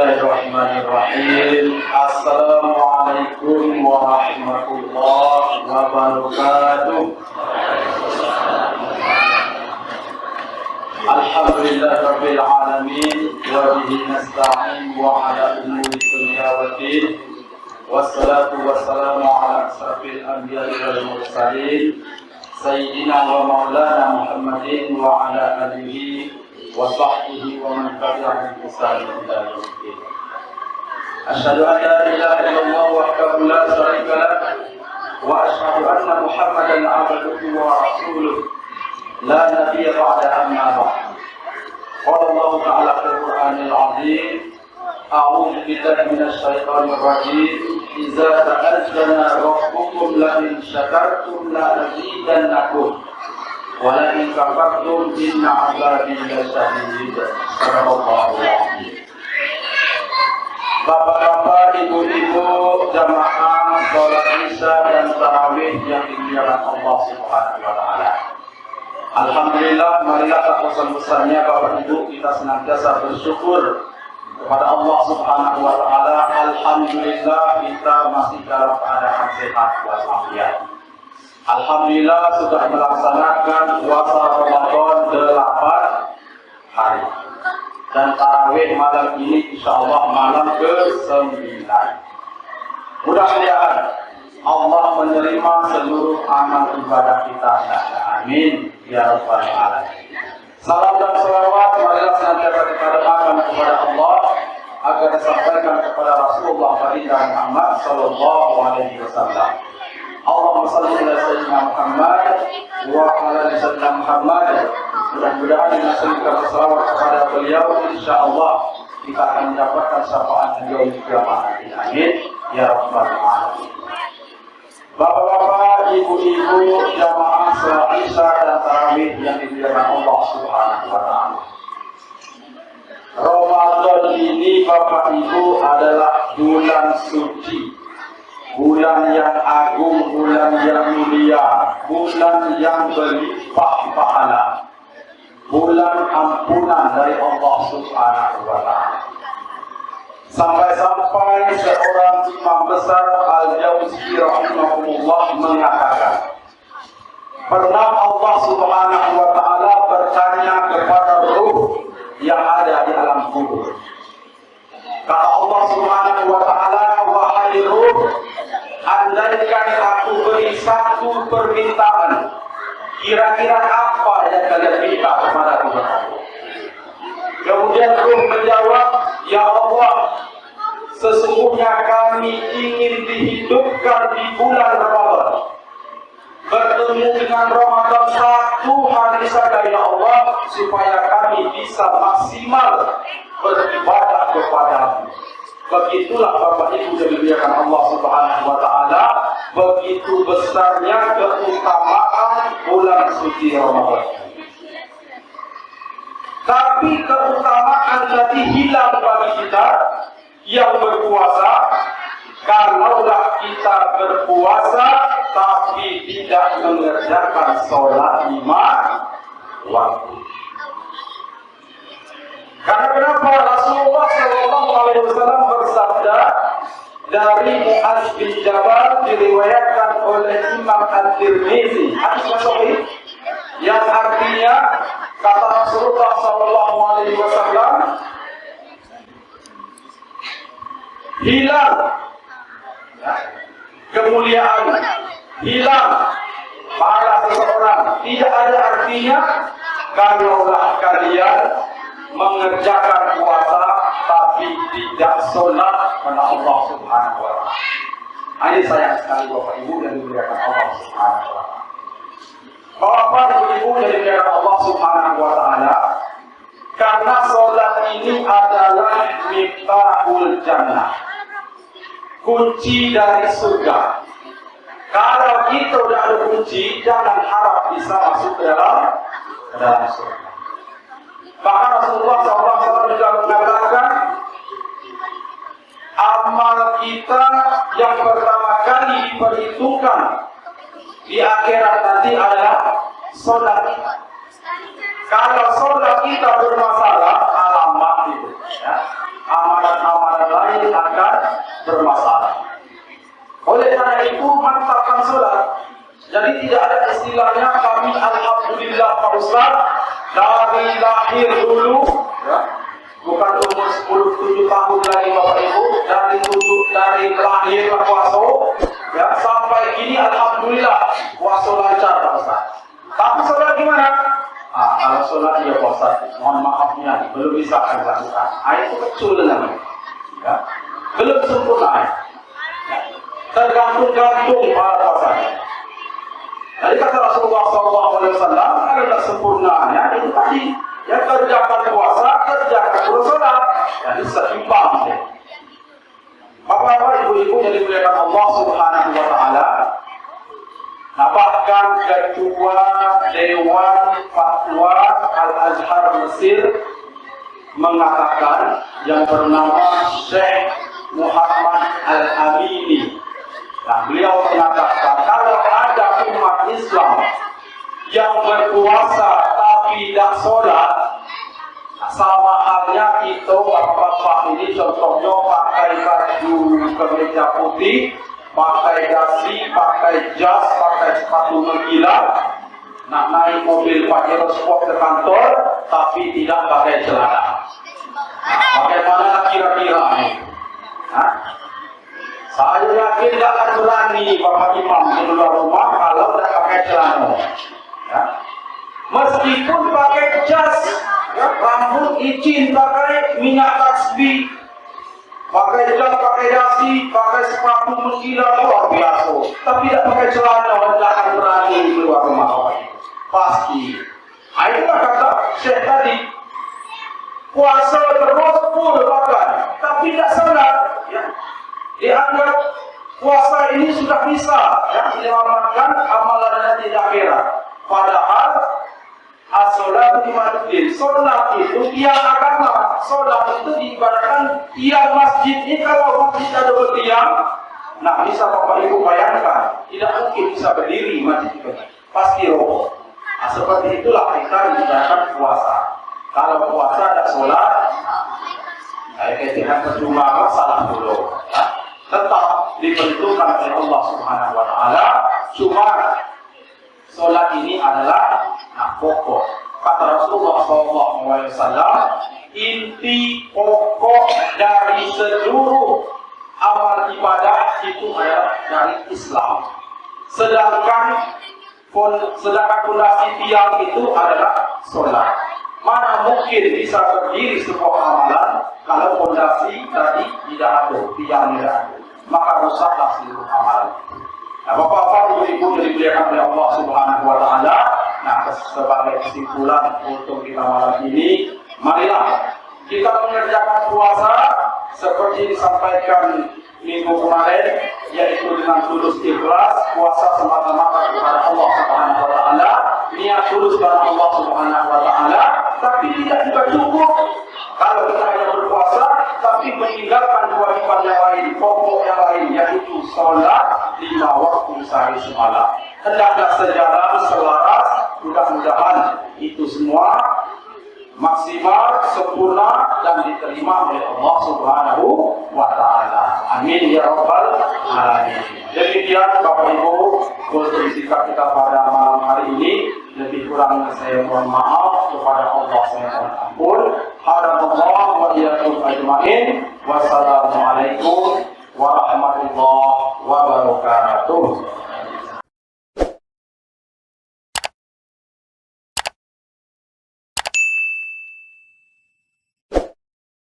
Bismillahirrahmanirrahim. Assalamualaikum warahmatullahi wabarakatuh. Alhamdulillahirabbil alamin wa bihi nasta'in wa ala umuri dunya waddin. Wassalatu wassalamu ala asrafil anbiya'i wal mursalin sayyidina wa maulana Muhammadin wa ala alihi wa sahbihi wa man tabi'ahum bi ihsan ila yaumil. Asyhadu an la ilaha illallah wahdahu la syarika lah wa asyhadu anna Muhammadan abduhu wa rasuluh la nabiyya ba'da amma ba'd. Qala Allah ta'ala fil Qur'anil 'azim, a'udzu billahi minasy syaithanir rajim. Idza ta'azzana rabbukum la in syakartum la azidannakum wa la in kafartum inna 'adzabi lasyadid. Subhanallahu alazim. Bapak-bapak, ibu-ibu, jamaah salat Isya dan tarawih yang dimuliakan Allah Subhanahu wa taala. Alhamdulillah, marilah tak bosan-bosannya Bapak Ibu kita senantiasa bersyukur kepada Allah Subhanahu wa taala. Alhamdulillah kita masih dalam keadaan sehat walafiat. Alhamdulillah sudah melaksanakan puasa Ramadan 8 hari. Dan tarawih malam ini insyaallah malam ke-9. Mudah-mudahan Allah menerima seluruh amal ibadah kita. Amin ya rabbal alamin. Salam dan salawat marilah senantiasa kita doakan kepada Allah agar disampaikan kepada Rasulullah Baginda Muhammad sallallahu alaihi wasallam. Allahumma shalli ala sayyidina Muhammad wa ala ali sayyidina Muhammad. Mudah-mudahan dengan segala salawat kepada beliau insyaallah kita akan mendapatkan syafaat beliau di kiamat. Amin ya rabbal alamin. Bapak-bapak, ibu-ibu, jamaah salat Isya dan tarawih yang dimuliakan Allah Subhanahu wa taala. Ramadan ini Bapak Ibu adalah bulan suci, bulan yang agung, bulan yang mulia, bulan yang berlimpah pahala, bulan ampunan dari Allah Subhanahu wa taala. Sampai-sampai seorang imam besar Al-Jauzi rahimahullah mengatakan, pernah Allah Subhanahu wa taala bertanya kepada ruh yang ada di alam kubur. Kata Allah Subhanahu wa taala, wahai ruh, andaikan aku beri satu permintaan, kira-kira apa yang kalian minta kepada Tuhan Allah? Kemudian ruh menjawab, ya Allah, sesungguhnya kami ingin dihidupkan di bulan Ramadan, bertemu dengan Ramadan satu hari saja ya Allah, supaya kami bisa maksimal beribadah kepadamu. Begitulah Bapak Ibu yang dimuliakan Allah Subhanahu wa taala, begitu besarnya keutamaan bulan suci Ramadan. Tapi keutamaan tadi hilang bagi kita yang berpuasa, kalaulah kita berpuasa tapi tidak mengerjakan sholat 5 waktu. Karena kenapa Rasulullah SAW bersabda dari Mu'adz bin Jabal, diriwayatkan oleh Imam At-Tirmizi, hadis sahih, yang artinya kata Rasulullah SAW, hilang kemuliaan, hilang pahala seseorang, tidak ada artinya kalaulah kalian mengerjakan puasa tapi tidak sholat kepada Allah Subhanahu wa taala. Ini sayang sekali Bapak Ibu yang dimuliakan Allah Subhanahu wa taala. Bapak Ibu yang dimuliakan Allah Subhanahu wa taala, karena sholat ini adalah miftahul jannah, kunci dari surga. Kalau kita tidak ada kunci, jangan harap bisa masuk ke dalam surga. Bahkan Rasulullah SAW juga mengatakan, amal kita yang pertama kali diperhitungkan di akhirat nanti adalah sholat kita. Kalau sholat kita bermasalah, alamat itu, ya, amalan-amalan lain akan bermasalah. Oleh karena itu mantapkan sholat. Jadi tidak ada istilahnya kami alhamdulillah Pak Ustaz dari lahir dulu, ya, bukan umur 10-7 tahun lagi Bapak Ibu, dari lahir puasa, ya, sampai kini alhamdulillah puasa lancar Pak Ustaz. Tapi sholat gimana? Kalau sholat ya Pak Ustaz, mohon maafnya belum bisa saya lakukan. Itu kecil namanya, ya, belum sempurna. Ya. Tergantung pada puasanya. Jadi kata Rasulullah SAW, kalau tidak sempurnanya itu tadi, yang kerjakan puasa, kerjakan pula sholat. Jadi seimbang. Bapak-bapak, ibu-ibu yang dimuliakan Allah Subhanahu wa Ta'ala, nah bahkan Ketua Dewan Fatwa Al-Azhar Mesir mengatakan yang bernama Syekh Muhammad Al-Amini. Nah, beliau mengatakan kalau ada umat Islam yang berpuasa tapi tidak sholat, sama halnya kita bapak-bapak ini contohnya pakai baju kemeja putih, pakai dasi, pakai jas, pakai sepatu mengkilat, nak naik mobil Pajero Sport ke kantor tapi tidak pakai celana. Nah, bagaimana kira-kira ini? Saya yakin tidak akan berani Bapak Imam di luar rumah kalau tidak pakai celana. Ya. Meskipun pakai jas, ya, rambut licin, pakai minyak tasbih, pakai jas, pakai dasi, pakai sepatu mengkilat luar biasa. Tapi tidak pakai celana, tidak akan berani di luar rumah Bapak Ibu. Pasti. Itulah kata Syekh tadi. Puasa terus full makan, tapi tidak sholat. Ya. Dianggap puasa ini sudah bisa, ya, diamalkan amalannya tidak akhirat. Padahal as-sholatu imaduddin, sholat itu tiang agama. Sholat itu diibaratkan tiang masjid ini. Kalau masjid ada bertiang, nah bisa Bapak Ibu bayangkan, tidak mungkin bisa berdiri masjid itu, pasti roboh. Nah, seperti itulah kita diibaratkan puasa. Kalau puasa ada sholat, ketika percuma salah dulu. Ya. Tetap dibentukkan oleh Allah Subhanahu wa Ta'ala. Cuma sholat ini adalah pokok. Kata Rasulullah SAW, inti pokok dari seluruh amal ibadah itu adalah dari Islam. Sedangkan fondasi tiang itu adalah sholat. Mana mungkin bisa berdiri sebuah amalan kalau fondasi tadi tidak ada, tiang tidak ada, maka rusaklah seluruh amalan. Nah, Bapak-bapak, Ibu-ibu yang dimuliakan oleh Allah Subhanahu wa Ta'ala, nah sebagai kesimpulan untuk kita malam ini, marilah kita mengerjakan puasa seperti disampaikan minggu kemarin, yaitu dengan tulus ikhlas, puasa semata-mata kepada Allah Subhanahu wa Ta'ala, niat tulus kepada Allah Subhanahu wa Ta'ala. Tapi tidak juga cukup kalau kita hanya berpuasa tapi meninggalkan kewajiban yang lain, pokok yang lain, yaitu sholat 5 waktu sehari semalam. Hendaklah sejalan selaras, mudah-mudahan itu semua maksimal, sempurna dan diterima oleh Allah Subhanahu wa Ta'ala. Amin ya rabbal alamin. Demikian Bapak Ibu kultur sikap kita pada malam hari ini. Lebih kurang saya mohon maaf, kepada Allah saya mohon ampun. Hadanallahu wa iyyakum ajmain. Wassalamualaikum warahmatullahi wabarakatuh.